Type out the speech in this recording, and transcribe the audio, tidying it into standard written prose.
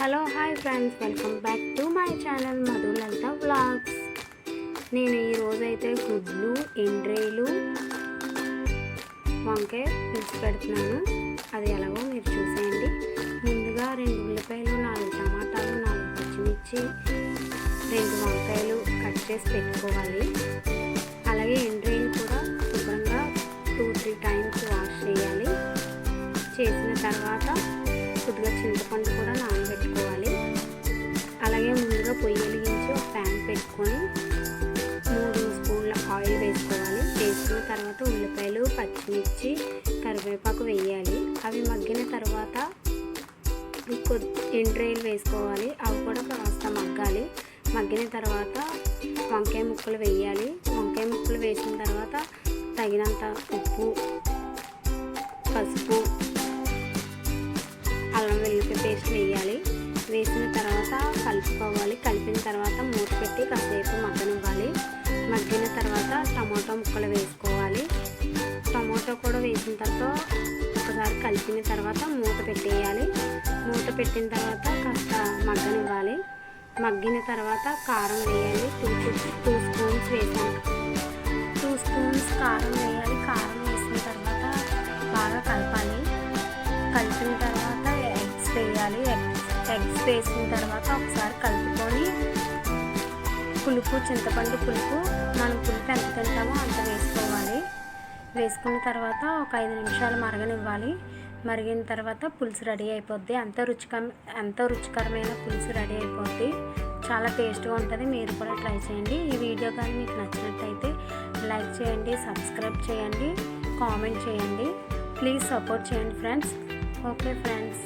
Hello hi friends, welcome back to my channel Madhu Lalitha vlogs. నేను ఈరోజైతే గుడ్లు, ఎండ్రేలు, వంకాయ పులుసు పెడుతున్నాను. అది ఎలాగో మీరు చూసేయండి. ముందుగా 2 ఉల్లిపాయలు, 4 టమాటాలు, 4 పచ్చిమిర్చి, 2 వంకాయలు కట్ చేసి పెట్టుకోవాలి. అలాగే ఎండ్రేలు కూడా శుభ్రంగా 2-3 టైమ్స్ వాష్ చేయాలి. చేసిన తర్వాత కొద్దిగా చింతపండు కూడా నానబెట్టుకోవాలి. అలాగే ముందుగా పొయ్యి వెలిగించి ఒక ప్యాన్ పెట్టుకొని 3 స్పూన్ల ఆయిల్ వేసుకోవాలి. వేసుకున్న తర్వాత ఉల్లిపాయలు, పచ్చిమిర్చి, కరివేపాకు వేయాలి. అవి మగ్గిన తర్వాత ఎండ్రేలు వేసుకోవాలి. అవి కూడా కాస్త మగ్గాలి. మగ్గిన తర్వాత వంకాయ ముక్కలు వేయాలి. వంకాయ ముక్కలు వేసిన తర్వాత తగినంత ఉప్పు, పసుపు, అల్లం వెల్లుల్లి పేస్ట్ వేయాలి. వేసిన తర్వాత కలుపుకోవాలి. కలిపిన తర్వాత మూత పెట్టి కాసేపు మగ్గనివ్వాలి. మగ్గిన తర్వాత టమాటో ముక్కలు వేసుకోవాలి. టమాటో కూడా వేసిన తర్వాత ఒకసారి కలిపిన తర్వాత మూత పెట్టేయాలి. మూత పెట్టిన తర్వాత కాస్త మగ్గనివ్వాలి. మగ్గిన తర్వాత కారం వేయాలి. 2 స్పూన్స్ వేసాను. 2 స్పూన్స్ కారం వేయాలి. కారం వేసిన తర్వాత బాగా కలపాలి. కలిపిన తర్వాత ఎగ్స్ వేయాలి. ఎగ్స్ వేసిన తర్వాత ఒకసారి కలుపుకొని పులుపు, చింతపండు పులుపు, మనం పులుపు ఎంత తింటామో అంత వేసుకోవాలి. వేసుకున్న తర్వాత ఒక 5 నిమిషాలు మరగనివ్వాలి. మరిగిన తర్వాత పులుసు రెడీ అయిపోద్ది. ఎంతో రుచికరమైన పులుసు రెడీ అయిపోద్ది. చాలా టేస్ట్గా ఉంటుంది. మీరు కూడా ట్రై చేయండి. ఈ వీడియో కానీ మీకు నచ్చినట్టయితే లైక్ చేయండి, సబ్స్క్రైబ్ చేయండి, కామెంట్ చేయండి. ప్లీజ్ సపోర్ట్ చేయండి ఫ్రెండ్స్. Okay friends.